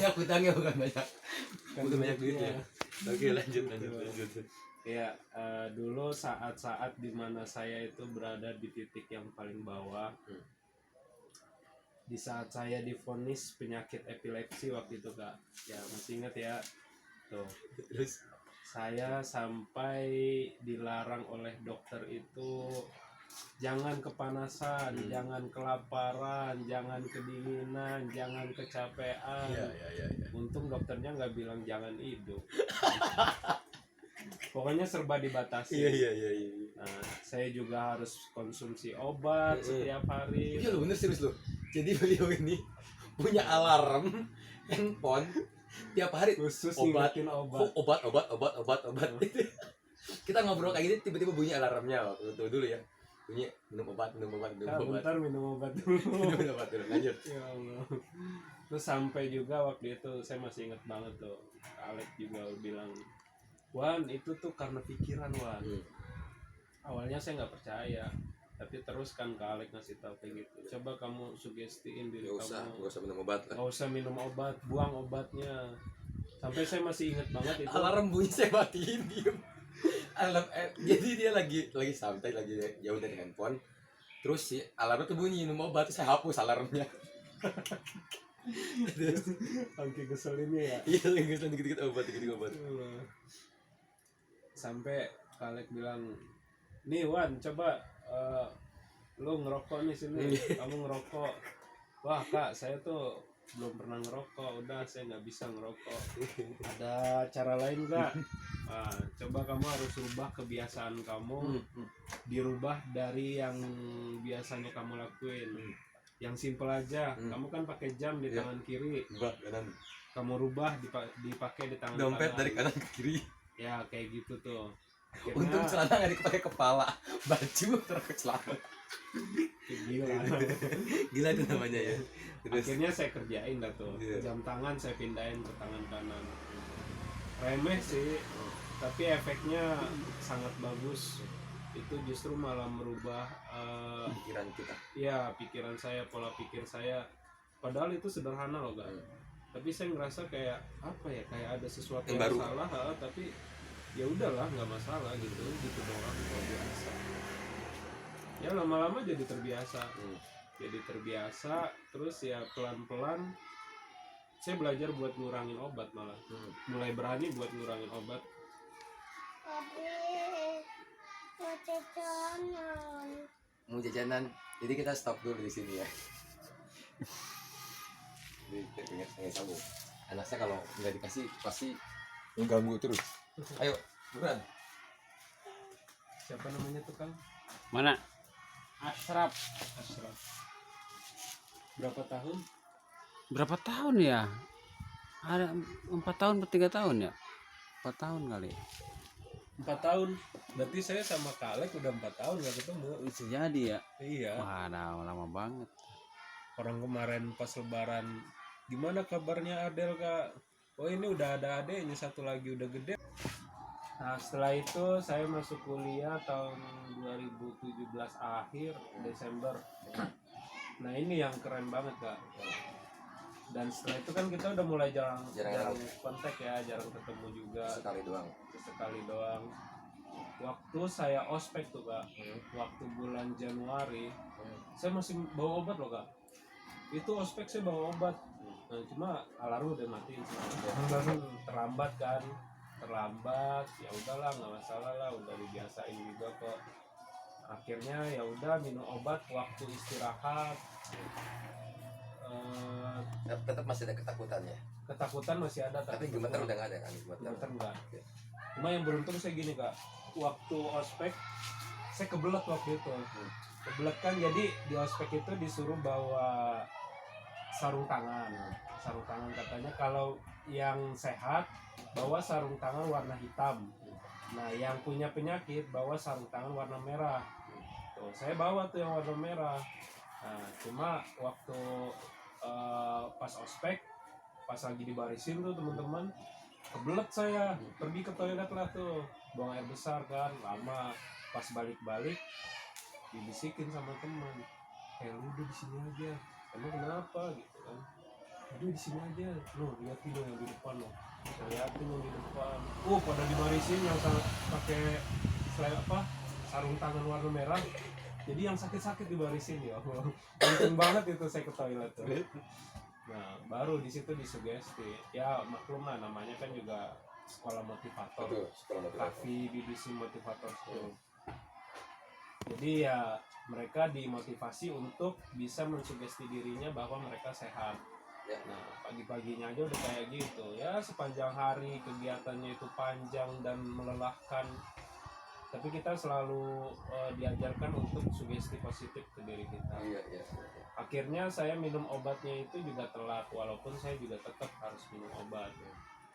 banyak hutangnya, bukan banyak duitnya. Oke, lanjut. Ya, dulu saat-saat dimana saya itu berada di titik yang paling bawah. Di saat saya divonis penyakit epilepsi waktu itu Kak, ya masih ingat ya tuh. Terus Saya sampai dilarang oleh dokter itu jangan kepanasan, jangan kelaparan, jangan kedinginan, jangan kecapean. ya. Untung dokternya nggak bilang jangan hidup. Pokoknya serba dibatasi. Iya. Nah, saya juga harus konsumsi obat setiap hari. Iya lo bener, serius lo. Jadi beliau ini punya alarm handphone tiap hari, Khusus obat. ngingetin obat. Obat. Kita ngobrol kayak gini, tiba-tiba bunyi alarmnya waktu itu dulu ya. Bunyi minum obat. Bentar minum obat dulu. Minum obat dulu, lanjut. Ya Allah. Terus sampai juga waktu itu saya masih ingat banget tuh, Alex juga bilang, Wan itu tuh karena pikiran Wan. Awalnya saya nggak percaya, tapi terus kan Kak Alex ngasih tahu kayak gitu. Coba kamu sugestiin diri kamu. Gak usah minum obat lah. Gak usah minum obat, buang obatnya. Sampai saya masih ingat banget itu. Alarm bunyi saya matiin, diem. Alarm, jadi dia lagi santai, lagi jauh dari handphone. Terus si alarm tuh bunyi minum obat, terus saya hapus alarmnya. Angki keselinnya ya. Iya, nggak dikit-dikit obat. Sampai Kak Alex bilang, nih Wan coba lu ngerokok nih sini, kamu ngerokok. Wah Kak, saya tuh belum pernah ngerokok, udah saya nggak bisa ngerokok. Ada cara lain nggak? Nah, coba kamu harus rubah kebiasaan kamu, dirubah dari yang biasanya kamu lakuin. Yang simpel aja, kamu kan pakai jam di tangan kiri, Kanan. kamu rubah dipakai di tangan Dompet kanan. dari kanan ke kiri. Ya kayak gitu tuh. Akhirnya, Untung celana nggak dipakai kepala, baju terus ke celana. Gila itu namanya ya. Terus Akhirnya saya kerjain dah tuh. Jam tangan saya pindahin ke tangan kanan. Remeh sih, tapi efeknya sangat bagus. Itu justru malah merubah pikiran kita. ya pikiran saya, pola pikir saya. Padahal itu sederhana loh Kak. Tapi saya ngerasa kayak apa ya, kayak ada sesuatu yang baru. salah, tapi ya udahlah nggak masalah gitu doang, luar biasa. Ya lama-lama jadi terbiasa. Terus ya pelan-pelan saya belajar buat ngurangin obat, malah mulai berani buat ngurangin obat. Mau jajanan, jadi kita stop dulu di sini ya. Ini pengen sambung. Anak saya kalau nggak dikasih pasti mengganggu terus. Ayo, buruan. Siapa namanya tuh Kang? Mana? Ashraf. Berapa tahun? Ya? Ada 4 tahun atau 3 tahun ya? 4 tahun kali. 4 tahun. Berarti saya sama Kak Alex udah 4 tahun gak ketemu. Bisa jadi ya. Iya. Wah, lama banget. Orang kemarin pas lebaran, gimana kabarnya Adel Kak? Oh ini udah ada adeknya, satu lagi udah gede. Nah setelah itu saya masuk kuliah tahun 2017 akhir Desember. Nah ini yang keren banget Kak. Dan setelah itu kan kita udah mulai jarang kontak ya, jarang ketemu juga. Sekali doang. Waktu saya ospek tuh Kak, waktu bulan Januari, saya masih bawa obat loh Kak. Itu ospek saya bawa obat. Nah, cuma alarm udah matiin terlambat ya udahlah nggak masalah lah, udah dibiasain juga kok. Akhirnya ya udah minum obat waktu istirahat. Tetap masih ada ketakutannya. Ketakutan masih ada, tapi gemeter udah nggak ada kan? Gemeter enggak. Cuma yang beruntung saya gini Kak, waktu ospek saya kebelet waktu itu. Kebelet kan, jadi di ospek itu disuruh bawa sarung tangan katanya kalau yang sehat bawa sarung tangan warna hitam. Nah yang punya penyakit bawa sarung tangan warna merah. Tuh saya bawa tuh yang warna merah. Nah cuma waktu pas ospek, pas lagi dibarisin tuh teman-teman, kebelet saya pergi ke toilet lah tuh, buang air besar kan, lama. Pas balik-balik dibisikin sama teman, lu udah di sini aja, emang kenapa gitu kan. Aduh di sini aja, loh lihat video yang di depan loh, lihatin yang di depan, pada dibarisin yang pakai sarung tangan warna merah, jadi yang sakit-sakit dibarisin ya Allah. Penting banget itu saya ke toilet tuh. Nah baru di situ disugesti, ya maklum lah namanya kan juga sekolah motivator, Betul, sekolah motivator. Kavi BBC Motivator School. Jadi ya mereka dimotivasi untuk bisa mensugesti dirinya bahwa mereka sehat. Ya. Nah pagi-paginya aja udah kayak gitu ya, sepanjang hari kegiatannya itu panjang dan melelahkan, tapi kita selalu diajarkan untuk sugesti positif ke diri kita. Iya. Akhirnya saya minum obatnya itu juga telat, walaupun saya juga tetap harus minum obat.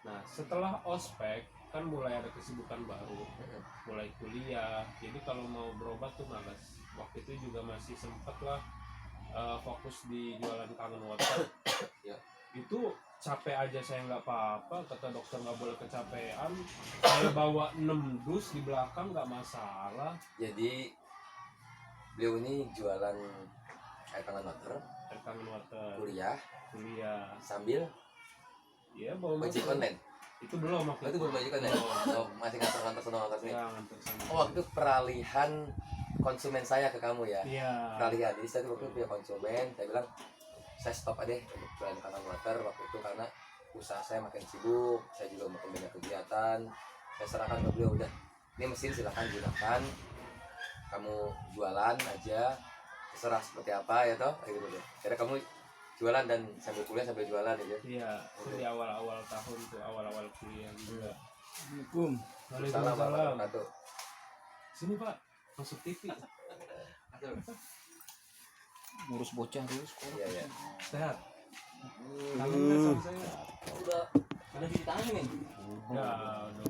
Nah setelah ospek kan mulai ada kesibukan baru, mulai kuliah, jadi kalau mau berobat tuh malas. Waktu itu juga masih sempet lah fokus di jualan kangen water. Ya. Itu capek aja saya nggak apa-apa, kata dokter nggak boleh kecapean, saya bawa 6 dus di belakang nggak masalah. Jadi beliau ini jualan air kangen water, Air kangen water, kuliah sambil ya bawa ojek motor. online. Itu belum waktu Itu belum ojek online. Oh, masih nganter sono sini. ya, nganter sana. Oh, waktu itu peralihan konsumen saya ke kamu ya. Iya. Peralihan. Jadi saya waktu itu punya konsumen, saya bilang saya stop aja untuk jualan kangen water waktu itu karena usaha saya makin sibuk, saya juga makin banyak kegiatan. Saya serahkan ke beliau, udah ini mesin silahkan gunakan, kamu jualan aja, terserah seperti apa ya toh, kayak gitu deh. Karena kamu jualan dan sambil kuliah sambil jualan aja. Iya, itu di awal-awal tahun tuh, awal-awal kuliah juga. Assalamualaikum. Waalaikumsalam. warahmatullahi wabarakatuh. Sini Pak, masuk TV. Ngurus bocah dulu sekolah. Iya. Sehat. Kangen nggak sama saya? udah cuci tangan nih. Udah udah.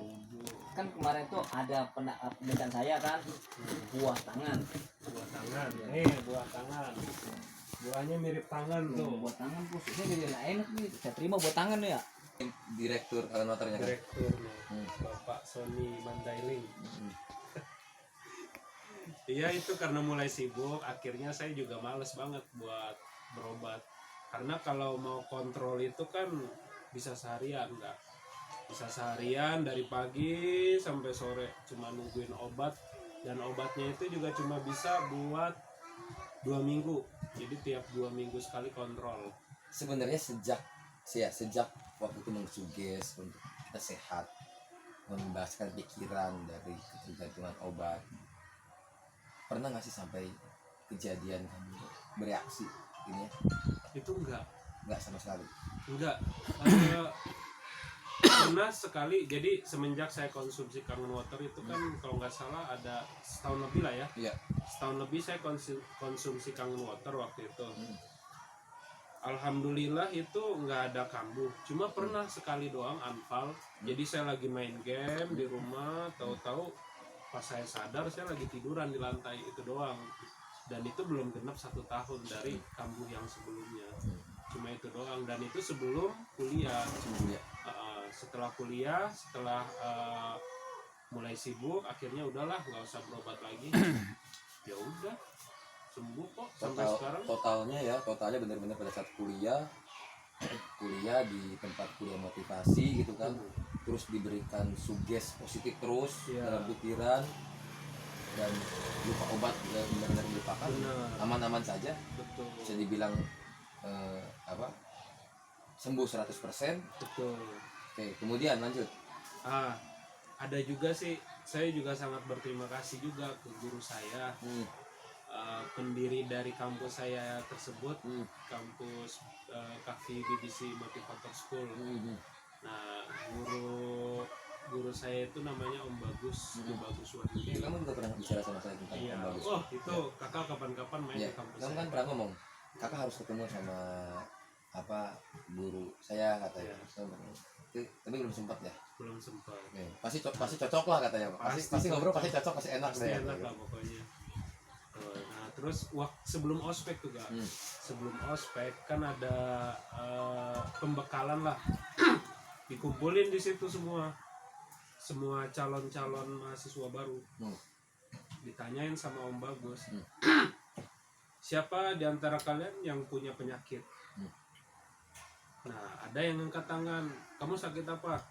Kan kemarin tuh ada penelitian saya kan, buah tangan. Buah tangan. Buah tangan. Buahnya mirip tangan tuh. Buah tangan khususnya jadi nggak enak nih. Saya terima buah tangan ya. Direktur kangen waternya kan. Direkturnya, Bapak Sony Mandailing. Iya itu karena mulai sibuk, akhirnya saya juga males banget buat berobat. Karena kalau mau kontrol itu kan bisa seharian, enggak? Bisa seharian dari pagi sampai sore cuma nungguin obat, dan obatnya itu juga cuma bisa buat 2 minggu. Jadi tiap 2 minggu sekali kontrol. Sebenarnya sejak waktu itu mengsuges untuk kita sehat, membebaskan pikiran dari ketergantungan obat. Pernah nggak sih sampai kejadian kamu bereaksi ini ya? Itu enggak Sama sekali. Enggak. Pernah sekali, jadi semenjak saya konsumsi kangen water itu kan kalau nggak salah ada setahun lebih lah ya. Iya. Setahun lebih saya konsumsi kangen water waktu itu. Alhamdulillah itu nggak ada kambuh. Cuma pernah sekali doang anfal. Jadi saya lagi main game di rumah, tahu-tahu pas saya sadar saya lagi tiduran di lantai itu doang. Dan itu belum genap 1 tahun dari kambuh yang sebelumnya. Cuma itu doang, dan itu sebelum kuliah. Setelah kuliah, setelah mulai sibuk, akhirnya udahlah nggak usah berobat lagi. Ya udah sembuh kok sampai sekarang. Totalnya benar-benar pada saat kuliah di tempat kuliah motivasi gitu kan, terus diberikan suges positif terus dalam pikiran, dan lupa obat juga benar-benar dilupakan. Aman-aman saja. Betul. Bisa dibilang sembuh 100%. Betul. Oke, kemudian lanjut. Ada juga sih, saya juga sangat berterima kasih juga ke guru saya, pendiri dari kampus saya tersebut, kampus Kavi BBC Motivator School. Nah, guru saya itu namanya Om Bagus, Om Bagus Wadudi. Kamu juga pernah bicara sama saya tentang Iya. Om Bagus. Oh, itu kakak kapan-kapan main Ya, di kampus kamu saya. kan pernah ngomong, kakak harus ketemu sama guru saya katanya. Tapi belum sempat ya. Belum sempat. Pasti cocok lah katanya. Pasti ngobrol pasti cocok, pasti enak Pasti deh. enak lah pokoknya. Nah, terus sebelum ospek juga, sebelum ospek kan ada pembekalan lah. Dikumpulin di situ semua calon-calon mahasiswa baru. Ditanyain sama Om Bagus, siapa di antara kalian yang punya penyakit? Nah, ada yang angkat tangan, kamu sakit apa?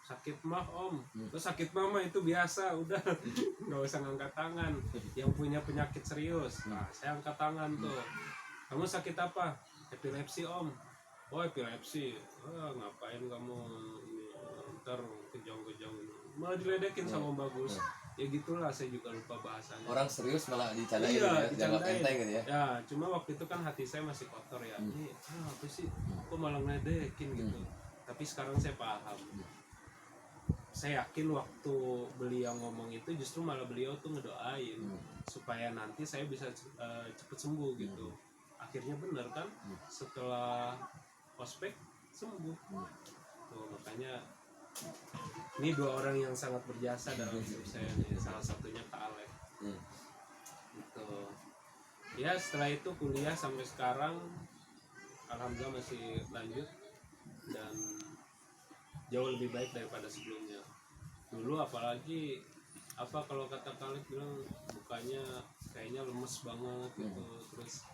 Sakit mah om. Terus sakit mama itu biasa, udah nggak usah ngangkat tangan. Yang punya penyakit serius, nah saya angkat tangan tuh. Kamu sakit apa? Epilepsi om. Oh epilepsi, ngapain kamu ini, ntar kejang-kejang, malah diledekin sama bagus. Ya gitulah, saya juga lupa bahasanya. Orang serius malah dicandain Iya, ya, dianggap dicandain. enteng gitu ya. Ya, cuma waktu itu kan hati saya masih kotor ya. Ini apa sih? Kok malah ngeledekin gitu. Tapi sekarang saya paham. Saya yakin waktu beliau ngomong itu justru malah beliau tuh ngedoain supaya nanti saya bisa cepet sembuh gitu. Akhirnya bener kan? Setelah ospek sembuh. Tuh, makanya ini dua orang yang sangat berjasa dalam hidup saya nih. Salah satunya Kak Alek. Gitu. Ya setelah itu kuliah sampai sekarang alhamdulillah masih lanjut dan jauh lebih baik daripada sebelumnya. Dulu apalagi apa kalau kata Khalid bilang mukanya kayaknya lemes banget gitu, terus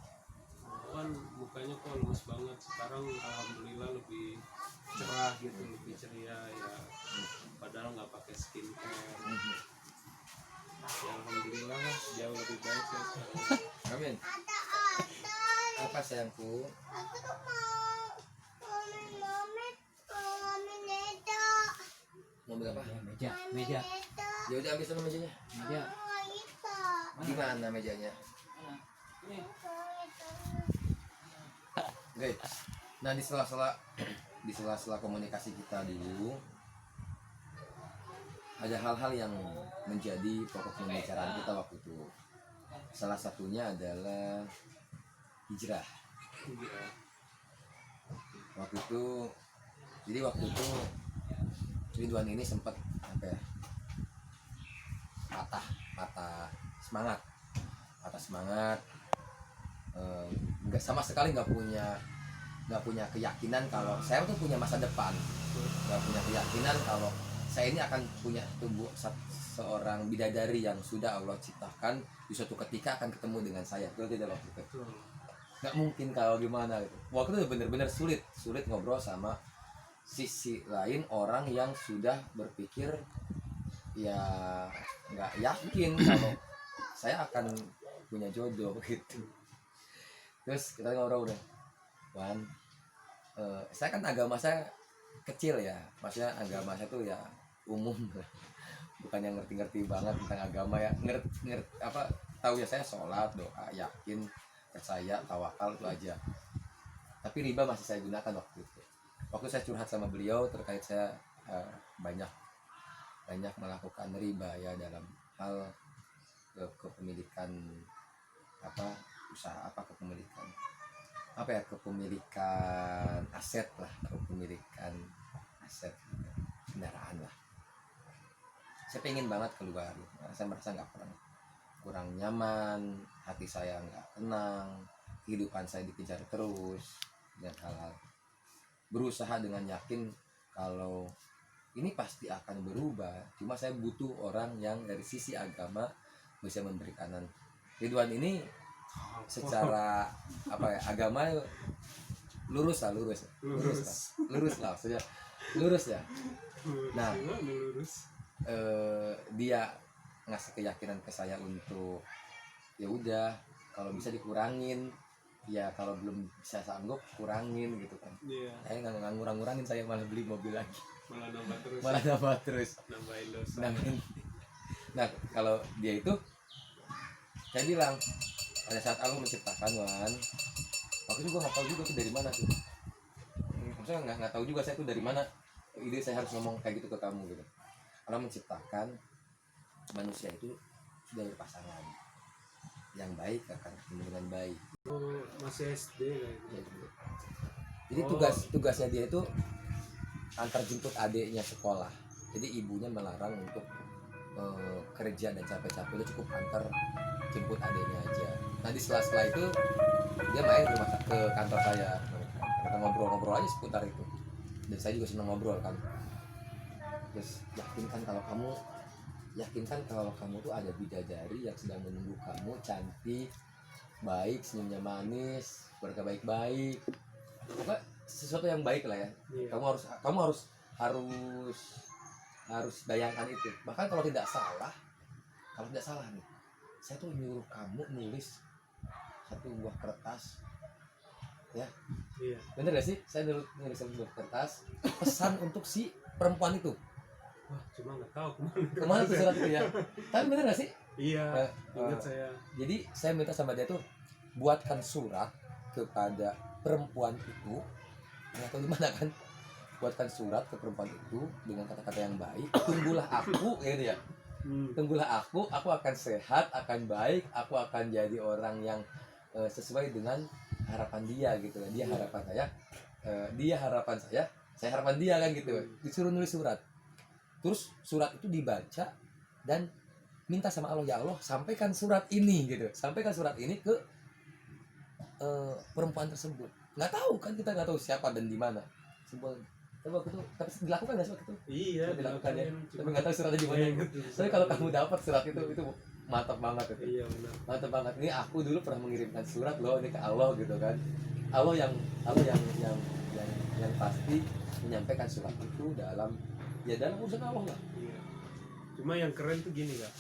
kan mukanya kok lemes banget. Sekarang alhamdulillah lebih cerah gitu, lebih ceria ya, padahal nggak pakai skincare. Ya alhamdulillah jauh lebih baik ya sekarang. Amin. Apa sayangku? Aku tuh mau meja. Mobil apa? Meja. Ya udah ambil sana mejanya. Meja. Di mana mejanya? Oke. Nah di sela-sela komunikasi kita dulu ada hal-hal yang menjadi pokok pembicaraan kita waktu itu. Salah satunya adalah hijrah. Waktu itu Ridwan ini sempat apa ya, patah semangat, nggak sama sekali nggak punya keyakinan kalau saya tuh punya masa depan, nggak punya keyakinan kalau saya ini akan punya tubuh seorang bidadari yang sudah Allah ciptakan di suatu ketika akan ketemu dengan saya. Itu tidak waktu itu. Nggak mungkin kalau gimana gitu. Waktu itu bener-bener sulit ngobrol sama sisi lain orang yang sudah berpikir ya nggak yakin kalau saya akan punya jodoh gitu. Terus kita ngobrol udah, Wan, saya kan agama saya kecil ya, maksudnya agama saya tuh ya umum, bukan yang ngerti banget tentang agama ya, ngerti apa, tahu ya saya sholat, doa, yakin, percaya, tawakal itu aja. Tapi riba masih saya gunakan waktu itu. Waktu saya curhat sama beliau terkait saya banyak melakukan riba ya dalam hal kepemilikan apa usaha apa kepemilikan aset lah, kepemilikan aset kendaraan lah. Saya pengen banget keluar, saya merasa kurang nyaman, hati saya nggak tenang, kehidupan saya dikejar terus dengan hal-hal. Berusaha dengan yakin kalau ini pasti akan berubah, cuma saya butuh orang yang dari sisi agama bisa memberi kanan. Ridwan ini secara apa ya, agama lurus lah maksudnya lurus ya. Nah dia ngasih keyakinan ke saya untuk ya udah kalau bisa dikurangin, ya kalau belum bisa sanggup kurangin gitu kan. Saya nggak ngurangin, saya malah beli mobil lagi, malah nambah terus nambahin dosa. Nah kalau dia itu saya bilang pada saat Allah menciptakan, Wan, waktu itu gue nggak tahu juga tuh dari mana tuh, maksudnya nggak tahu juga saya tuh dari mana ide saya harus ngomong kayak gitu ke kamu gitu. Allah menciptakan manusia itu sudah berpasangan, yang baik akan ketemu dengan baik. Masih SD kayak gitu. Jadi tugasnya dia itu antar jemput adiknya sekolah. Jadi ibunya melarang untuk kerja dan capek-capek, itu cukup antar jemput adiknya aja. Nah di sela-sela itu dia main ke kantor saya, kita ngobrol-ngobrol aja seputar itu, dan saya juga senang ngobrol kan. Terus yakinkan kalau kamu tuh ada bidadari yang sedang menunggu kamu, cantik, baik, senyumnya manis, keluarga baik-baik. Pokoknya sesuatu yang baik lah ya. Iya. Kamu harus bayangkan itu. Bahkan kalau tidak salah nih, saya tuh nyuruh kamu nulis satu buah kertas, ya Iya. bener gak sih? Saya nulis satu buah kertas pesan untuk si perempuan itu. Wah, cuma nggak tahu Kemana tuh surat itu ya? Tapi bener gak sih? Iya, Eh, ingat eh, saya. Jadi saya minta sama dia tuh buatkan surat kepada perempuan itu, nggak tahu di mana kan, buatkan surat ke perempuan itu dengan kata-kata yang baik. Tunggulah aku, gitu ya. Tunggulah aku akan sehat, akan baik, aku akan jadi orang yang sesuai dengan harapan dia gitu ya. Dia harapan saya, dia harapan saya harapan dia kan gitu. Disuruh nulis surat. Terus surat itu dibaca dan minta sama Allah, ya Allah sampaikan surat ini gitu, sampaikan surat ini ke perempuan tersebut. Nggak tahu kan, kita nggak tahu siapa dan di mana. Tapi waktu itu dilakukan nggak sih waktu itu? Iya, Dilakukan ya. dilakuin, Tapi nggak tahu suratnya di mana. Tapi kalau kamu dapat surat itu mantap banget itu. Iya benar. Mantap banget. Ini aku dulu pernah mengirimkan surat loh ini ke Allah gitu kan. Allah yang pasti menyampaikan surat itu dalam urusan Allah lah. Iya. Cuma yang keren tuh gini Kak,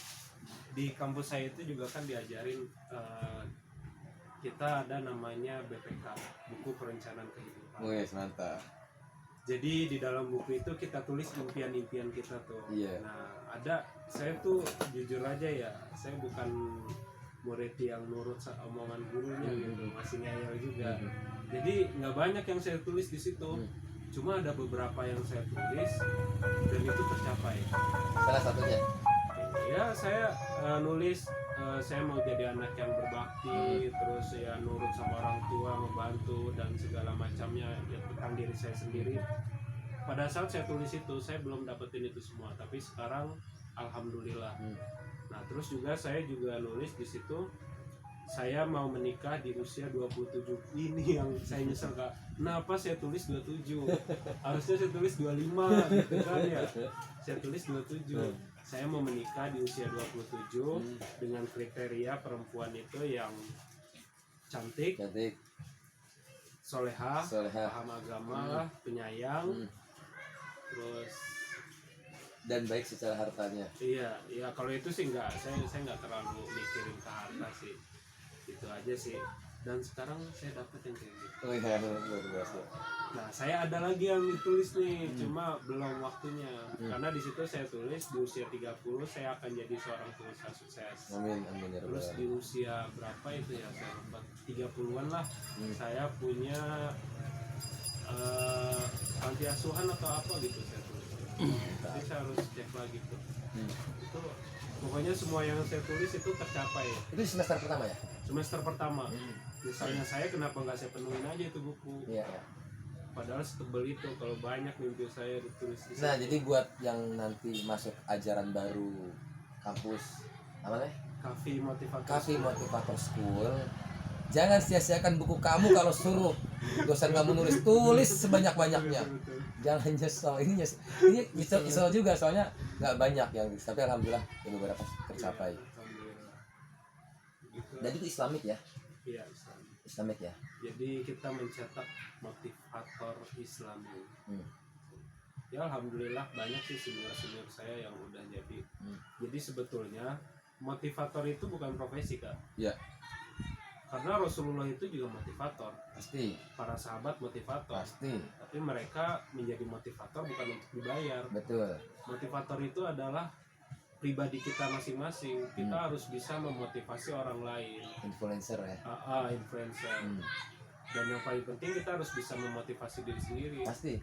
di kampus saya itu juga kan diajarin kita ada namanya BPK, buku perencanaan kehidupan. Wih, mantap. Jadi di dalam buku itu kita tulis impian-impian kita tuh. Iya. Nah, saya tuh jujur aja ya, saya bukan murid yang nurut omongan gurunya gitu, masih ngeyel juga. Jadi nggak banyak yang saya tulis di situ. Cuma ada beberapa yang saya tulis dan itu tercapai. Salah satunya. Ya saya nulis saya mau jadi anak yang berbakti, terus ya nurut sama orang tua, membantu dan segala macamnya ya tentang diri saya sendiri. Pada saat saya tulis itu saya belum dapetin itu semua, tapi sekarang alhamdulillah. Nah terus juga saya juga nulis di situ saya mau menikah di usia 27. Ini yang saya nyesel Kak. Kenapa saya tulis 27? Harusnya saya tulis 25 gitu kan ya. Saya tulis 27. Saya mau menikah di usia 27 dengan kriteria perempuan itu yang cantik, soleha, paham agama, penyayang, terus dan baik secara hartanya. iya kalau itu sih saya nggak terlalu mikirin ke harta sih, itu aja sih. Dan sekarang saya dapat yang kayak gitu. Oh iya, luar biasa. Nah saya ada lagi yang ditulis nih, cuma belum waktunya. Karena di situ saya tulis di usia 30 saya akan jadi seorang pengusaha sukses. Amin ya Rabbal Terus di usia berapa itu ya, saya lupa, 30-an lah, saya punya panti asuhan atau apa gitu saya tulis. Jadi saya harus cek lagi tuh. Itu pokoknya semua yang saya tulis itu tercapai. Itu semester pertama ya? Semester pertama. Misalnya saya kenapa nggak saya penuhin aja itu buku? Iya. Padahal setebel itu, kalau banyak mimpi saya ditulis di situ. Nah, jadi buat yang nanti masuk ajaran baru kampus apa nih? Cafe Motivator School, jangan sia-siakan buku kamu kalau suruh dosen kamu tulis sebanyak-banyaknya. Jangan nyesel. Ini nyesel juga soalnya nggak banyak yang tapi alhamdulillah ya beberapa tercapai. Alhamdulillah. Gitu. Dan itu Islamik ya? Iya, Islamik ya. jadi kita mencetak motivator Islami. Ya alhamdulillah banyak sih senior saya yang udah jadi. Jadi sebetulnya motivator itu bukan profesi Kak. Iya. Karena Rasulullah itu juga motivator. Pasti. Para sahabat motivator. Pasti. Tapi mereka menjadi motivator bukan untuk dibayar. Betul. Motivator itu adalah pribadi kita masing-masing. Kita harus bisa memotivasi orang lain. Influencer ya. Influencer. Dan yang paling penting kita harus bisa memotivasi diri sendiri. Pasti.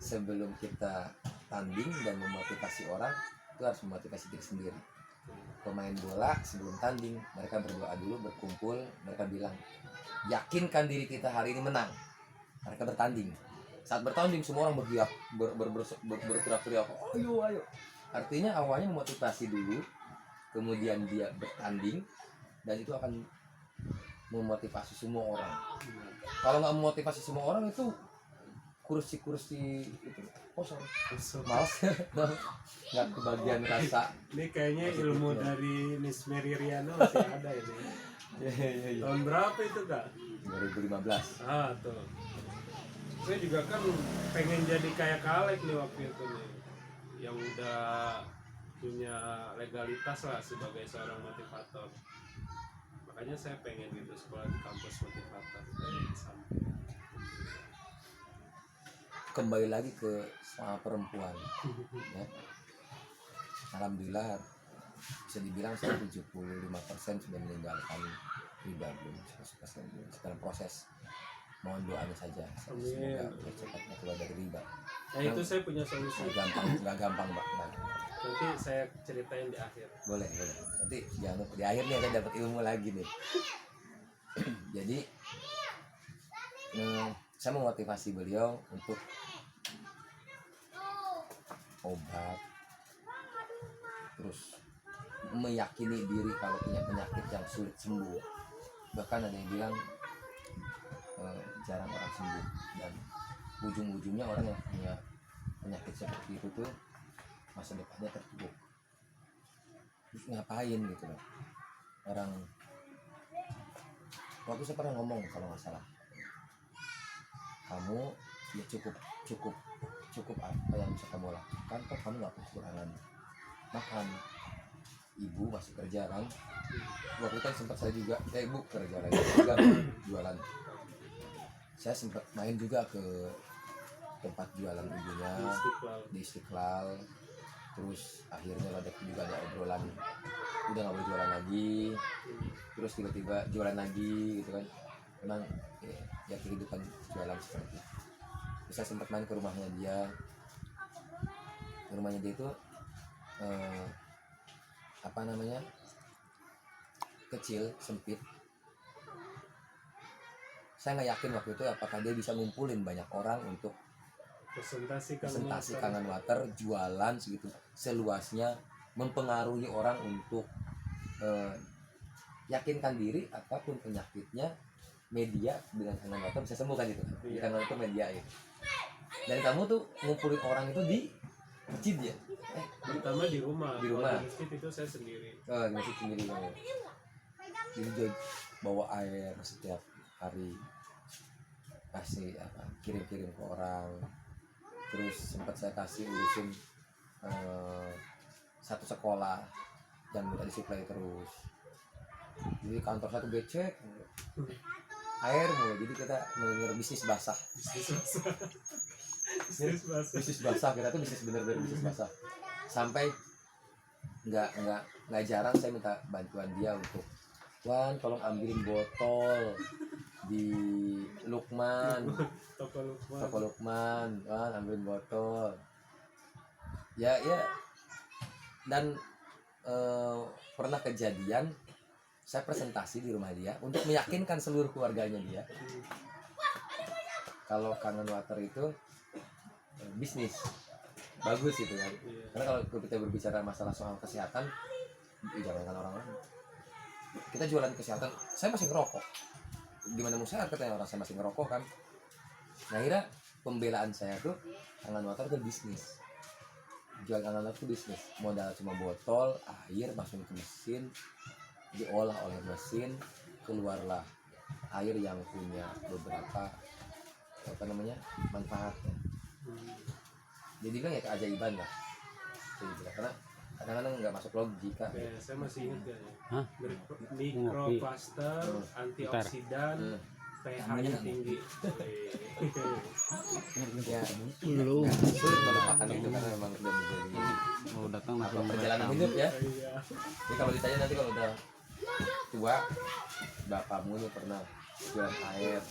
Sebelum kita tanding dan memotivasi orang, itu harus memotivasi diri sendiri. Pemain bola sebelum tanding mereka berdoa dulu, berkumpul, mereka bilang yakinkan diri kita hari ini menang. Mereka bertanding. Saat bertanding semua orang berteriak, berteriak, ayo. Artinya awalnya memotivasi dulu, kemudian dia bertanding, dan itu akan memotivasi semua orang. Kalau nggak memotivasi semua orang itu kursi itu kosong, males, nggak kebagian rasa. Ini kayaknya ilmu dari Miss Mary Riana masih ada ini. Iya. Tahun berapa itu Kak? 2015. Tuh. Saya juga kan pengen jadi kayak Kalek nih waktu itu nih, yang udah punya legalitas lah sebagai seorang motivator. Makanya saya pengen gitu sekolah di kampus motivator. Sampai Kembali lagi ke soal perempuan ya. Alhamdulillah bisa dibilang saya 75% sudah meninggalkan riba, belum 100% belum. Dalam proses, mohon doanya saja semoga cepatnya keluar dari riba. nah itu saya punya solusi. Nggak gampang Mbak. Nanti saya ceritain di akhir. Boleh nanti jangan lupa di akhir nih akan dapat ilmu lagi nih. Jadi saya memotivasi beliau untuk obat, terus meyakini diri kalau punya penyakit yang sulit sembuh. Bahkan ada yang bilang jarang orang sembuh, dan ujung-ujungnya orang yang punya penyakit seperti itu tuh masa depannya terpuruk. Terus ngapain gitu loh orang. Waktu saya pernah ngomong kalau nggak salah, kamu ya cukup apa yang bisa kamu lakukan, kok kamu nggak kekurangan makan. Ibu masih kerja kan, waktu itu kan sempat saya juga ibu kerja lagi juga jualan. Saya sempat main juga ke tempat jualan ibunya di Istiqlal. Terus akhirnya ada obrolan udah nggak boleh jualan lagi, terus tiba-tiba jualan lagi gitu kan. Memang ya kehidupan jualan seperti itu. Terus saya sempat main ke rumahnya dia. Rumahnya dia itu kecil, sempit. Saya nggak yakin waktu itu apakah dia bisa ngumpulin banyak orang untuk presentasi Kangen Water, jualan segitu seluasnya, mempengaruhi orang untuk yakinkan diri apapun penyakitnya, media dengan Kangen Water bisa sembuh kan gitu. Di Kangen Water media itu. Dan kamu tuh ngumpulin orang itu di masjid ya? Terutama di rumah. Di rumah. Di masjid itu saya sendiri. Di masjid sendiri kan. Jadi dia bawa air setiap hari, kasih kirim-kirim ke orang. Terus sempat saya kasih urusin satu sekolah dan minta disuplai terus. Jadi kantor satu becek air mulu. Jadi kita mengejar bisnis basah. Bisnis basah kita tuh bener-bener bisnis basah. Sampai nggak jarang saya minta bantuan dia untuk, Wan tolong ambilin botol di toko Lukman, Wan ambilin botol ya. Dan pernah kejadian saya presentasi di rumah dia untuk meyakinkan seluruh keluarganya dia kalau Kangen Water itu bisnis bagus gitu kan. Karena kalau kita berbicara masalah soal kesehatan, jangankan orang lain, kita jualan kesehatan. Saya masih ngerokok, gimana mau sehat katanya orang, saya masih ngerokok kan. Nah akhirnya pembelaan saya tuh Kangen Water itu bisnis, jual Kangen Water itu bisnis. Modal cuma botol air masukin ke mesin, diolah oleh mesin, keluarlah air yang punya beberapa manfaatnya. Jadi bilang ya keajaiban lah, karena kadang-kadang nggak masuk logika. Saya masih ingat ya. Hah? Mikroplaster, antioksidan, pH-nya tinggi. Ya Belum. sulit melupakan itu karena memang udah menjadi Datang perjalanan hidup ya. Jadi kalau ditanya nanti kalau udah tua, bapakmu nih pernah jualan air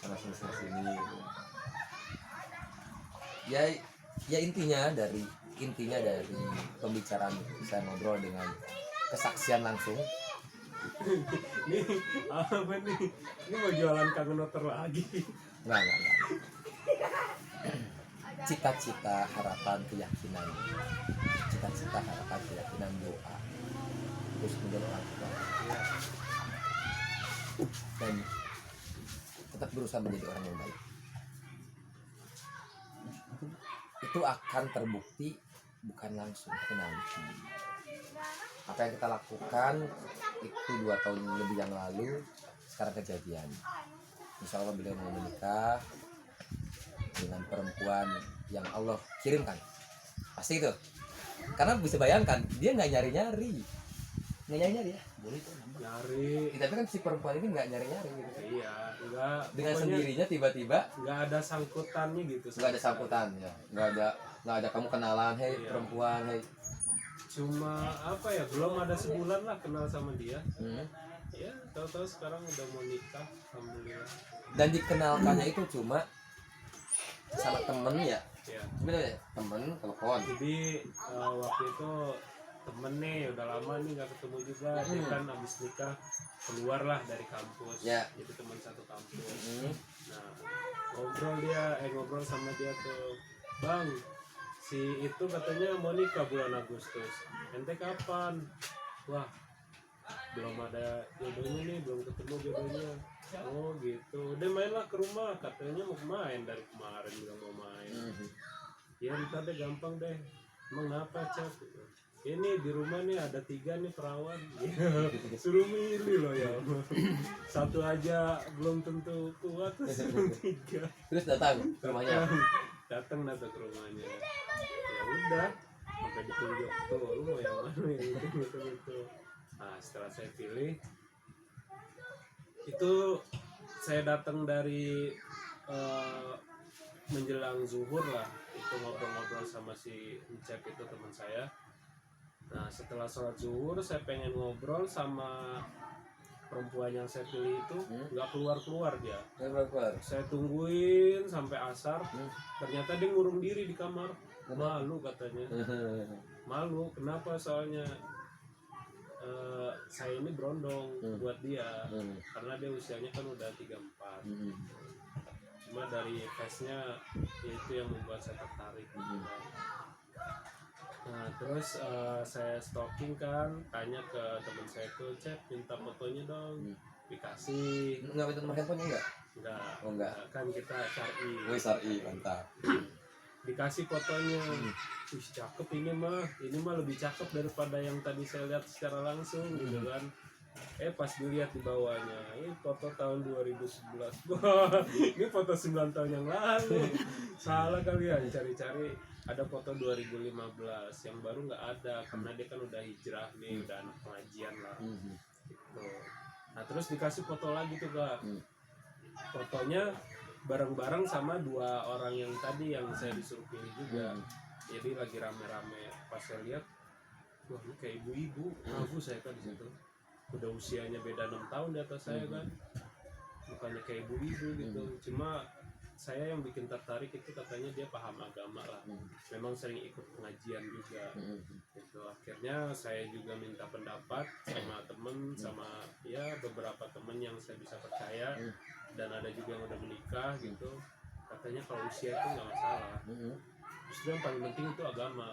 sana sini. Ya intinya dari pembicaraan saya ngobrol dengan kesaksian langsung. Ini apa nih? Ini mau jualan Kangen Water lagi? Enggak. Cita-cita, harapan, keyakinan. Cita-cita, harapan, keyakinan, doa. Terus kemudian orang tua. Dan tetap berusaha menjadi orang yang baik. Itu akan terbukti bukan langsung, tapi nanti. Apa yang kita lakukan itu 2 tahun lebih yang lalu sekarang kejadian. Insya Allah beliau mau menikah, dengan perempuan yang Allah kirimkan. Pasti itu. Karena bisa bayangkan dia nggak nyari-nyari ya. Boleh tuh nambah. Nyari. Tapi kan si perempuan ini nggak nyari-nyari gitu. Iya, enggak. Dengan Pokoknya sendirinya tiba-tiba nggak ada sangkutannya gitu. nggak ada sambutan ya, nggak ada kamu kenalan, hei Iya. perempuan, hei. Cuma apa ya, belum ada sebulan lah kenal sama dia. Hmm. Ya, tahu-tahu sekarang udah mau nikah, alhamdulillah. Dan dikenalkannya itu cuma sama temen ya, Ya. cuma ya, temen telepon. Jadi waktu itu temen nih udah lama nih nggak ketemu juga. Dia kan abis nikah keluar lah dari kampus. Ya. Jadi teman satu kampus. Hmm. Nah, ngobrol sama dia tuh, bang, si itu katanya mau nikah bulan Agustus. Ente kapan? Wah, belum ada jodohnya nih, belum ketemu jodohnya. Oh gitu, udah mainlah ke rumah, katanya mau main dari kemarin bilang mau main. Ya ntar deh, gampang deh. Emang kenapa Cak? Ini di rumah nih ada 3 nih perawan. Suruh milih loh ya. Satu aja belum tentu kuat, suruh 3. Terus datang ke rumahnya. Datang ke rumahnya. Ya udah, sampai ditunjuk tuh, lu mau yang mana yang itu. Nah setelah saya pilih, itu saya datang dari menjelang zuhur lah, itu ngobrol-ngobrol sama si Encep itu teman saya. Nah setelah sholat zuhur saya pengen ngobrol sama perempuan yang saya pilih itu, nggak keluar dia. Keluar. Saya tungguin sampai asar, ternyata dia ngurung diri di kamar. Malu katanya. Malu, kenapa? Soalnya saya ini berondong buat dia, karena dia usianya kan udah 34. Cuma dari face-nya itu yang membuat saya tertarik. Nah terus saya stalking kan, tanya ke teman saya tuh, Cep minta fotonya dong. Dikasih. Nggak minta nomor handphone enggak? Enggak. Oh enggak. Kan kita cari. Wih SRI mantap. Dikasih fotonya. Wih cakep ini mah lebih cakep daripada yang tadi saya lihat secara langsung gitu kan. Pas dilihat di bawahnya, ini foto tahun 2011. Wah, ini foto 9 tahun yang lalu. Salah kali ya, cari-cari ada foto 2015 yang baru nggak ada karena dia kan udah hijrah nih, udah anak pengajian lah. Gitu. Nah terus dikasih foto lagi tuh Kak. Fotonya bareng-bareng sama 2 orang yang tadi yang saya disuruh pilih juga. Jadi lagi rame-rame, pas saya lihat, wah ini kayak ibu-ibu, ragu saya kan di situ. Udah usianya beda 6 tahun di atas saya kan, bukannya kayak ibu-ibu gitu. Cuma saya yang bikin tertarik itu katanya dia paham agama lah, memang sering ikut pengajian juga. Gitu. Akhirnya saya juga minta pendapat sama temen, sama ya beberapa temen yang saya bisa percaya, dan ada juga yang udah menikah gitu. Katanya kalau usia itu nggak masalah, justru yang paling penting itu agama.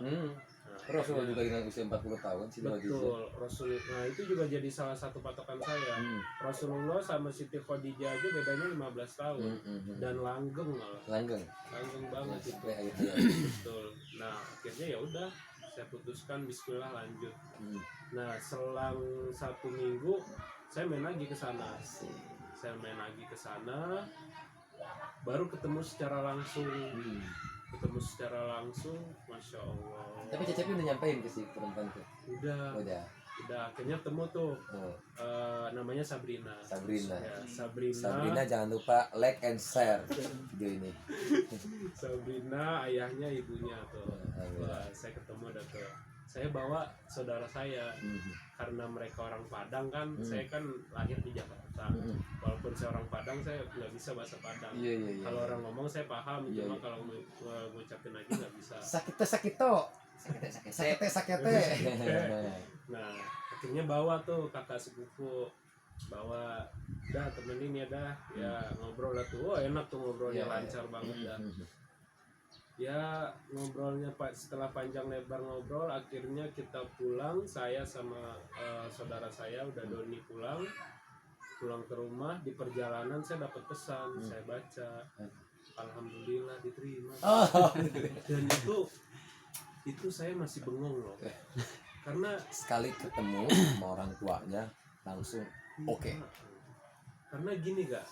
Nah, Rasulullah juga dengan usia 40 tahun sih. betul, Rasul. Nah itu juga jadi salah satu patokan saya. Rasulullah sama Siti Khadijah aja bedanya 15 tahun dan langgeng malah. Langgeng Banget itu. ya. Betul. Nah akhirnya ya udah, saya putuskan Bismillah lanjut. Nah selang 1 minggu saya main lagi ke sana. Baru ketemu secara langsung. Masya Allah. Tapi Cecep udah nyampein ke si perempuan tuh. Udah akhirnya temu tuh. Namanya Sabrina. Ya, Sabrina jangan lupa like and share video ini. Sabrina ayahnya ibunya tuh. Wah, saya ketemu ada tuh. Saya bawa saudara saya karena mereka orang Padang kan. Saya kan lahir di Jakarta. Walaupun saya orang Padang, saya nggak bisa bahasa Padang. Kalau orang ngomong saya paham, cuma kalau ngucapin aja nggak bisa. Sakito. Nah akhirnya bawa tuh kakak sepupu, bawa dah temenin ya dah, ya ngobrol lah tuh. Enak tuh ngobrolnya, lancar banget dah. Ya ngobrolnya setelah panjang lebar ngobrol, akhirnya kita pulang. Saya sama saudara saya udah Doni pulang ke rumah. Di perjalanan saya dapat pesan, saya baca, alhamdulillah diterima. Dan itu saya masih bengong loh, karena Sekali ketemu sama orang tuanya langsung oke. karena gini gak,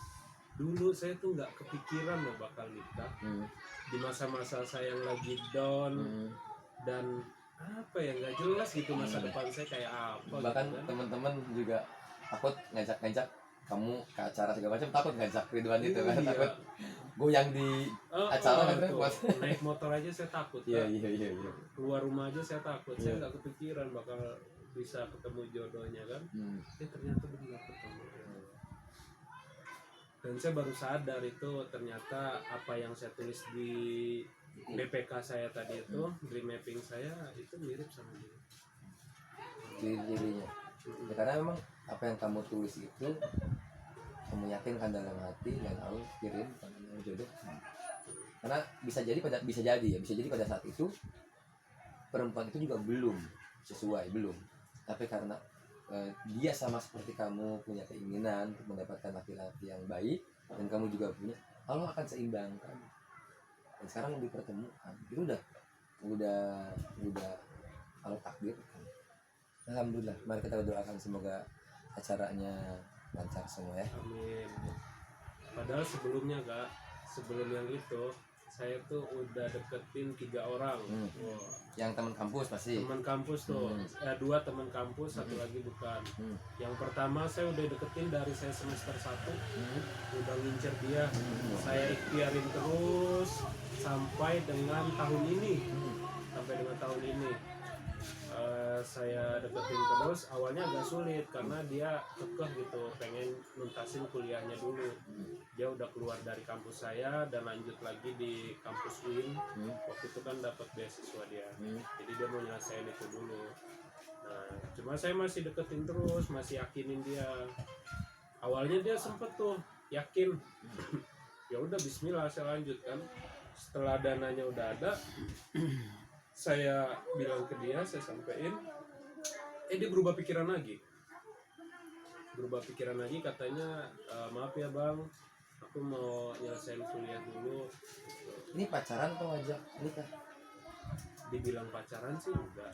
dulu saya tuh nggak kepikiran loh bakal nikah di masa-masa saya yang lagi down dan apa ya, nggak jelas gitu masa depan saya kayak apa Bahkan gitu kan. teman-teman juga takut ngajak kamu ke acara segala macam, takut ngajak Ridwan itu kan, Iya. takut goyang di acara kan tuh. repot. Naik motor aja saya takut Iya Kak. iya. Keluar rumah aja saya takut. Iya. Saya nggak kepikiran bakal bisa ketemu jodohnya kan. Ternyata benar ketemu. Dan saya baru sadar itu ternyata apa yang saya tulis di BPK saya tadi itu, dream mapping saya itu mirip sama dia. Ciri-cirinya. Ya, karena memang apa yang kamu tulis itu kamu yakinkan dalam hati dan Allah kirim kamu jodoh. Karena bisa jadi pada saat itu perempuan itu juga belum sesuai, tapi karena dia sama seperti kamu punya keinginan untuk mendapatkan laki-laki yang baik dan kamu juga punya, Allah akan seimbangkan dan sekarang dipertemukan. Itu udah Allah takdirkan. Alhamdulillah, mari kita berdoakan semoga acaranya lancar semua ya. Amin. Padahal sebelumnya Kak, sebelum yang itu saya tuh udah deketin 3 orang. Wah, Yang teman kampus pasti. teman kampus tuh, 2 teman kampus, satu lagi bukan. Yang pertama saya udah deketin dari saya semester 1, udah ngincer dia. Saya ikhtiarin terus sampai dengan tahun ini. Saya deketin terus, awalnya agak sulit karena dia kekeh gitu, pengen nuntasin kuliahnya dulu. Dia udah keluar dari kampus saya dan lanjut lagi di kampus UIN. Waktu itu kan dapat beasiswa dia, jadi dia mau nyelesain itu dulu. Nah, cuma saya masih deketin terus, masih yakinin dia. Awalnya dia sempet tuh yakin, ya udah Bismillah saya lanjutkan. Setelah dananya udah ada, saya bilang ke dia, saya sampein, dia berubah pikiran lagi, katanya, maaf ya bang, aku mau nyelesain kuliah dulu. Ini pacaran atau ngajak nikah? Dibilang pacaran sih enggak,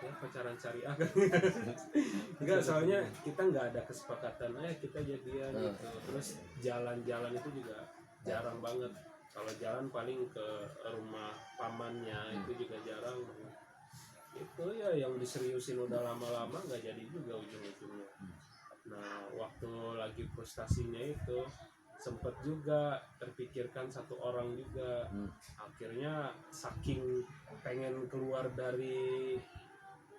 ya pacaran syariah kan. Enggak, soalnya kita nggak ada kesepakatan kita jadian gitu. Terus jalan-jalan itu juga jarang banget. Kalau jalan paling ke rumah pamannya, itu juga jarang banget. Itu ya yang diseriusin udah lama-lama nggak jadi juga ujung-ujungnya. Nah, waktu lagi frustasinya itu sempet juga terpikirkan satu orang juga. Akhirnya saking pengen keluar dari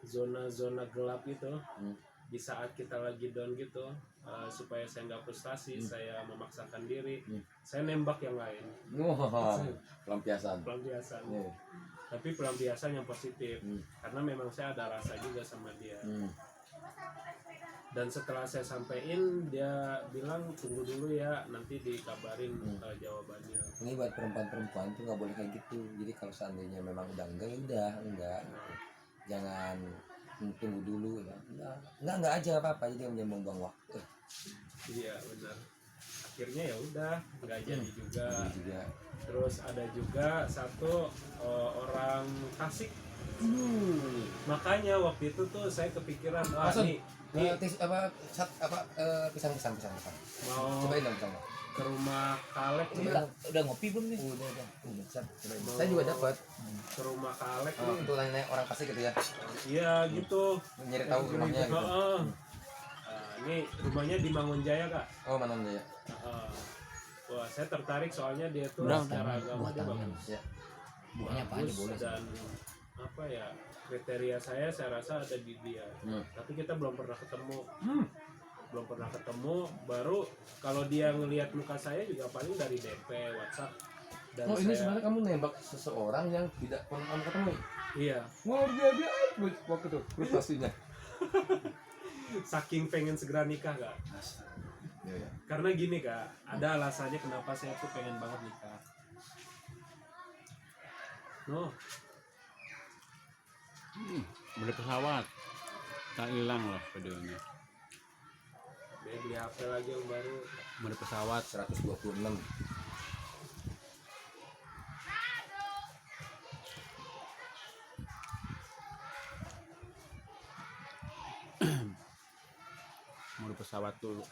zona-zona gelap itu, di saat kita lagi down gitu, supaya saya nggak frustasi, saya memaksakan diri, saya nembak yang lain. Wah, pelampiasan. Iya. Tapi pelampiasan yang positif, karena memang saya ada rasa juga sama dia. Dan setelah saya sampein, dia bilang tunggu dulu ya, nanti dikabarin jawabannya. Ini buat perempuan tuh nggak boleh kayak gitu. Jadi kalau seandainya memang udah enggak, jangan tunggu dulu ya. Enggak aja apa-apa, jadi jangan membuang waktu. Iya benar. Akhirnya ya udah nggak jadi juga. Juga. Terus ada juga satu orang Tasik. Makanya waktu itu tuh saya kepikiran, nih Pisang. mau Cobain dong pisang. ke rumah Kalek nih, Udah ngopi belum nih? Udah. Cobain. Saya juga dapat. ke rumah Kalek Oh, nih. untuk nanya orang pasti gitu ya. Iya gitu. Nyari tahu rumahnya gitu. Heeh. Ini rumahnya di Mangunjaya Kak. Oh, mana ya? Heeh. Wah, saya tertarik soalnya dia tuh Udah, secara agama dia bagus. Ya. Buahnya apa aja Bagus boleh. dan apa ya, kriteria saya rasa ada di dia. Tapi kita belum pernah ketemu. Baru kalau dia ngelihat muka saya juga paling dari DP WhatsApp. Dan Oh, ini saya, sebenarnya kamu nembak seseorang yang tidak pernah kamu ketemu. iya, Luar biasa waktu itu frustasinya. saking pengen segera nikah Kak. Iya. Karena gini Kak, ada alasannya kenapa saya tuh pengen banget nikah. Beli pesawat tak hilang lah videonya. Dia beli HP lagi yang baru. Beli pesawat 126. mau pesawat dulu.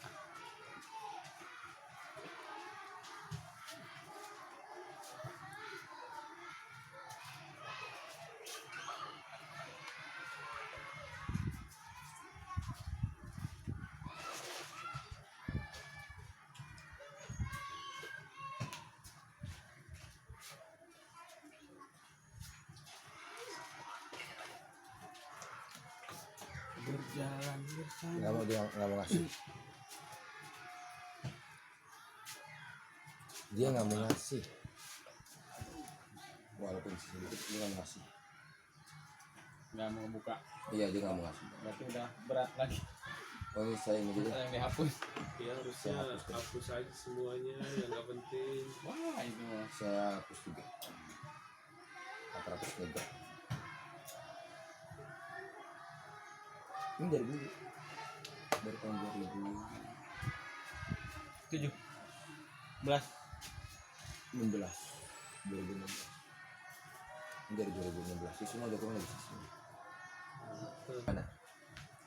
berjalan bersama. Nggak mau, dia nggak mau ngasih. Dia nggak mau ngasih. Walaupun sedikit dia nggak mau ngasih. Nggak mau buka. Iya, dia nggak mau ngasih. Berarti udah berat lagi. Oh, ini saya ini juga. Yang dihapus. Ya harusnya hapus aja semuanya yang nggak penting. Wah itu. Saya hapus juga. 400 mega. Ini dari dulu. Dari tahun 17. 2016. Ini dari 2016. Ini semua dokumen di sini. Mana?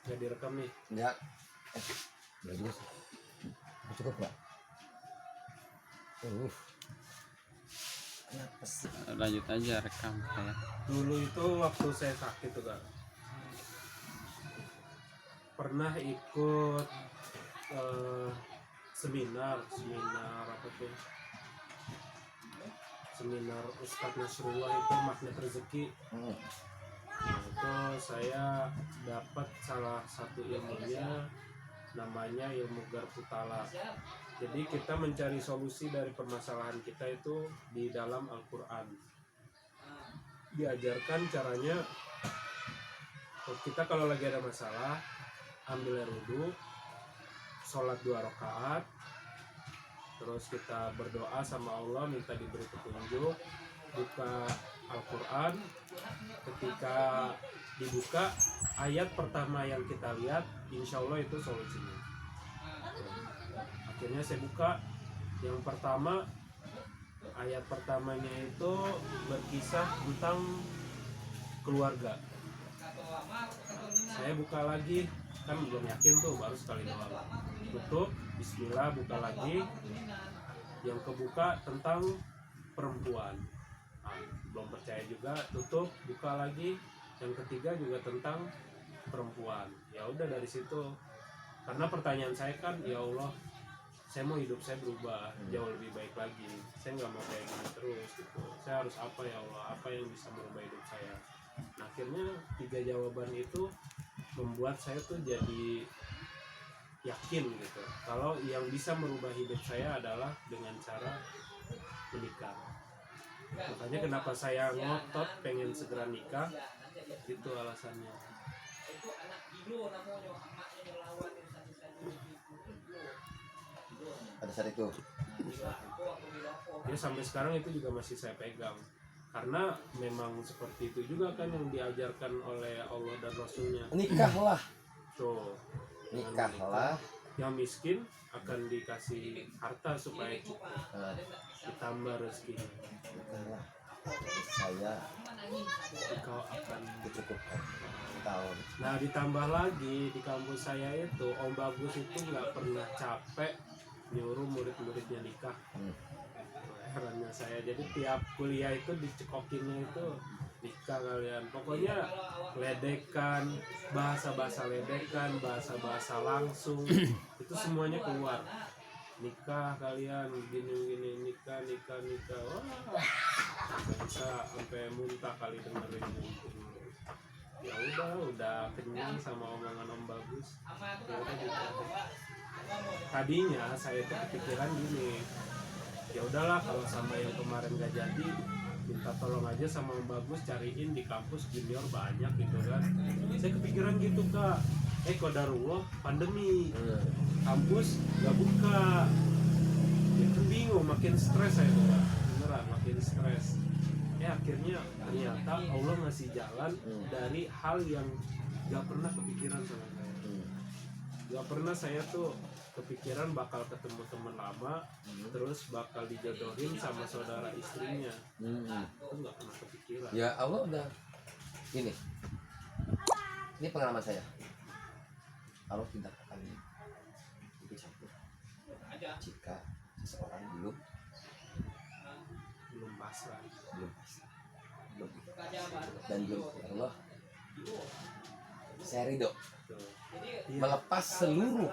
Nggak direkam nih. Enggak. Enggak juga sih. Cukup nggak? Kenapa sih? Lanjut aja rekam saya. Dulu itu waktu saya sakit tuh Kak, pernah ikut seminar apa tuh, seminar Ustadz Nasrullah itu Magnet Rezeki. Nah, itu saya dapat salah satu ilmunya namanya ilmu Garputala. Jadi kita mencari solusi dari permasalahan kita itu di dalam Al-Quran. Diajarkan caranya, kita kalau lagi ada masalah, ambil air wudhu, sholat 2 rakaat, terus kita berdoa sama Allah minta diberi petunjuk, buka Al-Quran. Ketika dibuka, ayat pertama yang kita lihat, insya Allah itu solusinya. Akhirnya saya buka yang pertama, ayat pertamanya itu berkisah tentang keluarga. Saya buka lagi, kan belum yakin tuh, baru sekali doang. Tutup, bismillah, buka lagi. Yang kebuka tentang perempuan. Nah, belum percaya juga, tutup, buka lagi. Yang ketiga juga tentang perempuan. Ya udah dari situ. Karena pertanyaan saya kan, ya Allah, saya mau hidup saya berubah jauh lebih baik lagi. Saya nggak mau kayak gini terus gitu. Saya harus apa ya Allah, apa yang bisa merubah hidup saya. Nah, akhirnya 3 jawaban itu membuat saya tuh jadi yakin gitu, kalau yang bisa merubah hidup saya adalah dengan cara menikah. Makanya kenapa saya ngotot pengen segera nikah, itu alasannya. Pada saat itu. Ya sampai sekarang itu juga masih saya pegang. Karena memang seperti itu juga kan yang diajarkan oleh Allah dan Rasulnya. Nikahlah. Tuh, Nikahlah. yang miskin akan dikasih harta supaya cukup, ditambah rezekinya. Nikahlah. Saya Engkau akan dicukupkan tahun. Nah, ditambah lagi di kampus saya itu Om Bagus itu nggak pernah capek nyuruh murid-muridnya nikah. Herannya saya, jadi tiap kuliah itu dicekokinnya itu nikah kalian. Pokoknya ledekan, bahasa-bahasa ledekan, bahasa-bahasa langsung itu semuanya keluar. Nikah kalian, gini nikah. Wah, bisa sampai muntah kali dengerin gitu. Ya udah kenyang sama omongan Om Bagus. Ya udah gitu. Tadinya saya tuh kepikiran gini, ya udahlah kalau sama yang kemarin gak jadi, minta tolong aja sama Om Bagus cariin di kampus junior banyak gitu kan. Saya kepikiran gitu Kak. Qadarullah pandemi, kampus gak buka, itu bingung, makin stres saya tuh Kak. Beneran makin stres. Akhirnya ternyata Allah ngasih jalan dari hal yang gak pernah kepikiran sama saya. Gak pernah saya tuh kepikiran bakal ketemu teman lama, terus bakal dijodohin sama saudara istrinya. Itu nggak pernah kepikiran. Ya Allah udah ini pengalaman saya. Allah tidak akan ikut campur jika seseorang belum pasrah, dan belum Allah saya ridho Tuh. melepas seluruh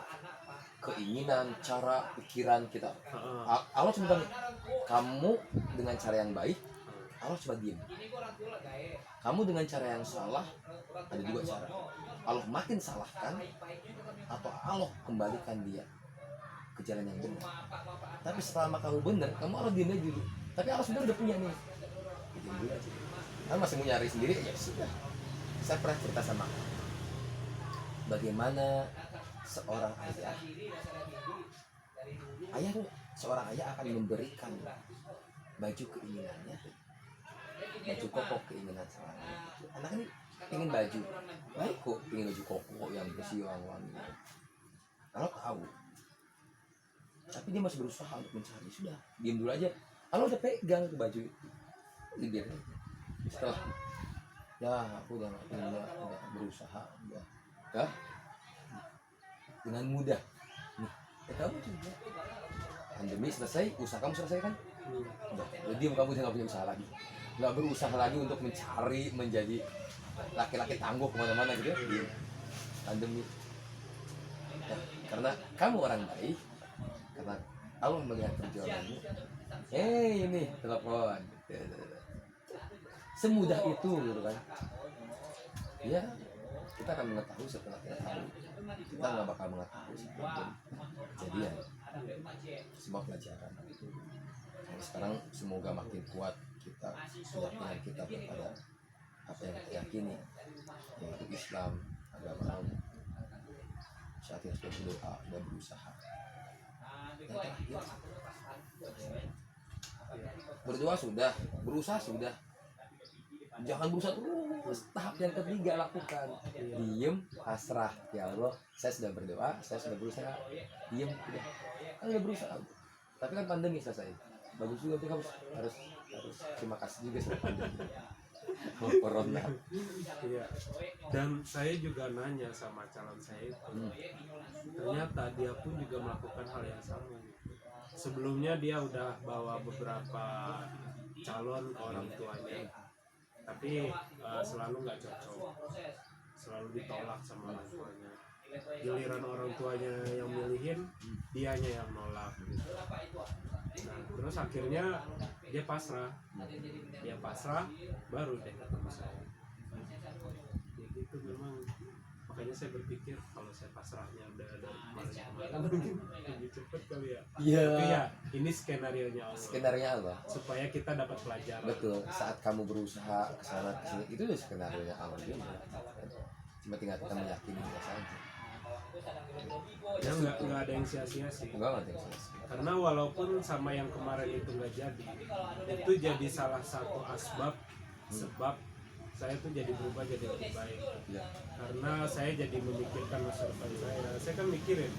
keinginan, cara, pikiran kita. Allah cuma bilang, kamu dengan cara yang baik Allah coba diem. Kamu dengan cara yang salah, ada dua cara. Allah makin salahkan, atau Allah kembalikan dia ke jalan yang benar. Tapi selama kamu benar, kamu Allah diem aja dulu. Tapi Allah sebenarnya udah punya nih. Diem dulu aja. Kamu masih mau nyari sendiri, ya sudah. Saya pernah cerita sama kamu. Bagaimana seorang seorang ayah akan memberikan baju keinginannya, baju koko keinginan seorang anak ini ingin baju baik kok, ingin baju koko yang bersih wangi. Kalau tahu, tapi dia masih berusaha untuk mencari, sudah diam dulu aja. Kalau udah pegang ke baju itu, dibiarin. Setelah aku udah berusaha, udah dengan mudah nih, kamu juga pandemi selesai, usaha kamu selesai kan? Udah, jadi kamu udah nggak punya usaha lagi, nggak berusaha lagi untuk mencari menjadi laki-laki tangguh kemana-mana gitu ya di pandemi. Ya, karena kamu orang baik, karena Allah melihat perjuanganmu. Ini telepon, semudah itu gitu kan? Ya, kita akan mengetahui setelah kita tahu. Kita nggak bakal mengetahui sebelum kejadian. Semua pelajaran. Nah, sekarang semoga makin kuat kita keyakinan kita kepada apa yang kita yakini, yaitu Islam, agama Allah. Saat ini harus berdoa dan berusaha. Yang terakhir, berdoa sudah, berusaha sudah. Jangan berusaha terus. Tahap yang ketiga lakukan. Diem, pasrah. Ya Allah, saya sudah berdoa, saya sudah berusaha. Diem, udah. Kan udah berusaha. Tapi kan pandemi selesai. Bagus juga, tapi harus terima kasih juga sama pandemi. Corona. Iya. Dan saya juga nanya sama calon saya itu, ternyata dia pun juga melakukan hal yang sama. Sebelumnya dia udah bawa beberapa calon ke orang tuanya, tapi selalu nggak cocok, selalu ditolak sama orang tuanya. Giliran orang tuanya yang milihin, dianya yang nolak gitu. Nah, terus akhirnya dia pasrah, baru deh ketemu saya. Ya gitu memang, makanya saya berpikir kalau saya pasrahnya udah dari kemarin mungkin lebih cepet kali ya. Iya. Tapi ya ini skenario-nya Allah. Skenario Allah. Supaya kita dapat pelajaran. Betul. Saat kamu berusaha kesana kesini, itu udah skenario-nya Allah juga. Cuma tinggal kita meyakini saja. Ya nggak ada yang sia-sia sih. Enggak ada yang sia-sia. Karena walaupun sama yang kemarin itu nggak jadi, itu jadi salah satu sebab saya tuh jadi berubah jadi lebih baik. Ya. Karena saya jadi memikirkan masa depan saya. Saya kan mikirin,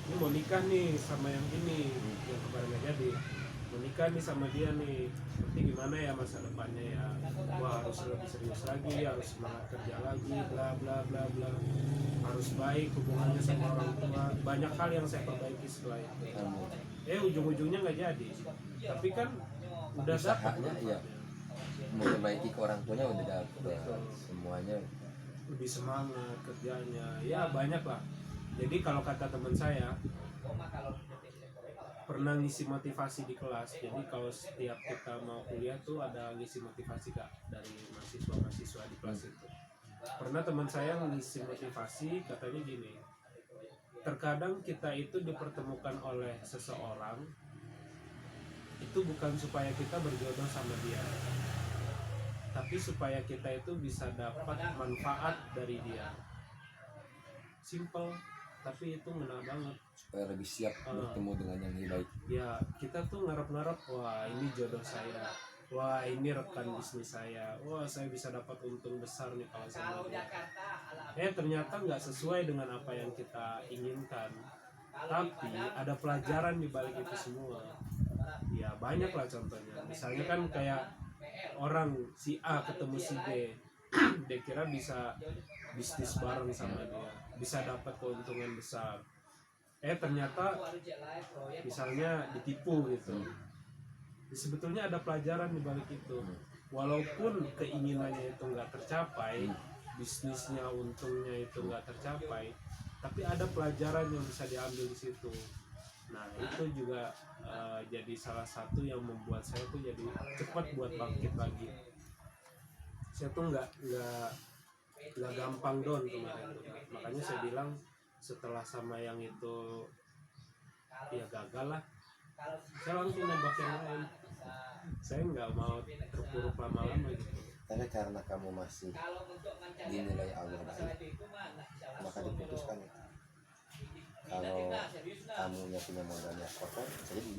ini mau nikah nih sama yang ini, yang kemarin nggak jadi. Mau nikah nih sama dia nih, nanti gimana ya masa depannya ya? Wah, harus lebih serius lagi, harus semangat kerja lagi, bla bla bla bla. Harus baik hubungannya sama orang tua. Banyak hal yang saya perbaiki setelah itu. Ujung-ujungnya nggak jadi. Tapi kan udah Usahanya, dapat. iya. Memperbaiki ke orang tuanya udah dapet semuanya. Lebih semangat kerjanya, ya banyak lah. Jadi kalau kata teman saya, pernah ngisi motivasi di kelas. Jadi kalau setiap kita mau kuliah tuh ada ngisi motivasi kak dari mahasiswa di kelas itu. Pernah teman saya ngisi motivasi, katanya gini, terkadang kita itu dipertemukan oleh seseorang itu bukan supaya kita berjodoh sama dia, tapi supaya kita itu bisa dapat manfaat dari dia. Simple, tapi itu ngena banget. Supaya lebih siap bertemu dengan yang lebih baik. Ya kita tuh ngarep-ngarep, wah ini jodoh saya, wah ini rekan bisnis saya, wah saya bisa dapat untung besar nih kalau sama dia. Ternyata nggak sesuai dengan apa yang kita inginkan. Tapi ada pelajaran di balik itu semua. Ya banyak lah contohnya. Misalnya kan kayak orang si A ketemu si B, dia kira bisa bisnis bareng sama dia, bisa dapat keuntungan besar. Ternyata misalnya ditipu gitu. Sebetulnya ada pelajaran di balik itu. Walaupun keinginannya itu nggak tercapai, bisnisnya untungnya itu nggak tercapai, tapi ada pelajaran yang bisa diambil di situ. Nah itu juga jadi salah satu yang membuat saya tuh jadi cepat buat bangkit lagi. Saya tuh nggak gampang down kemarin tuh. Makanya saya bilang setelah sama yang itu ya gagal lah, saya langsung nembak yang lain. Saya nggak mau terpuruk lama-lama gitu. Tapi karena kamu masih dinilai Allah baik, maka diputuskan itu. Kalau kamunya punya modalnya kotor, saya jadi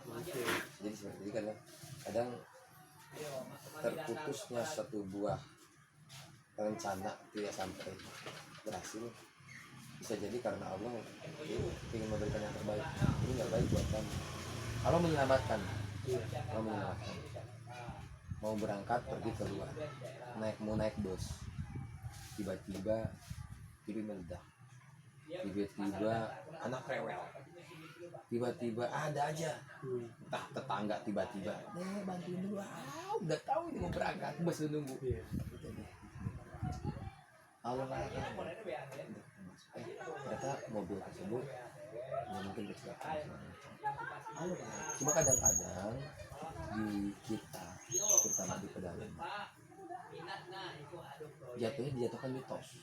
Oke. jadi seperti itu kan ya. Kadang terputusnya satu buah rencana tidak sampai berhasil, bisa jadi karena Allah ingin memberikan yang terbaik. Ini nggak baik buat kamu. Allah menyelamatkan, Allah menyelamatkan. Mau berangkat pergi keluar, mau naik bus, tiba-tiba TV meledak, tiba-tiba anak rewel, tiba-tiba ada aja, entah tetangga tiba-tiba, bantuin dulu, udah tahu ini mau berangkat, bus udah nunggu. Iya. Allah ternyata mobil tersebut ya mungkin kecelakaan. Cuma kadang-kadang di kita, terutama di pedalaman, jatuhnya dijatuhkan mitos.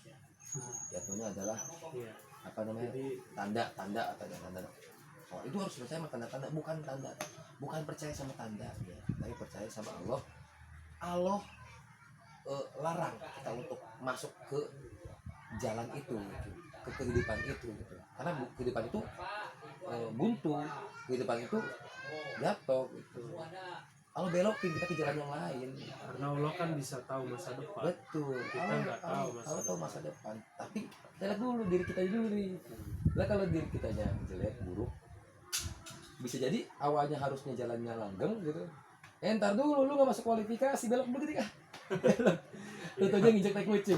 Jatuhnya adalah Iya. apa namanya, tanda atau tanda. Oh, itu harus percaya sama tanda-tanda, bukan tanda, bukan percaya sama tanda ya, tapi percaya sama Allah. Allah larang kita untuk masuk ke jalan itu gitu, ke kehidupan itu gitu. Karena kehidupan itu buntu, kehidupan itu jatuh gitu. Allah belokin kita ke jalan yang lain. Karena Allah kan bisa tahu masa depan. Betul. Kita nggak tahu masa Allah tahu masa depan. Tapi kita lihat dulu diri kita dulu nih. Lah kalau diri kitanya jelek, buruk, bisa jadi awalnya harusnya jalannya langgeng gitu. Ntar dulu lu nggak masuk kualifikasi, belok begini kah? Lu tau aja nginjek naik kucing.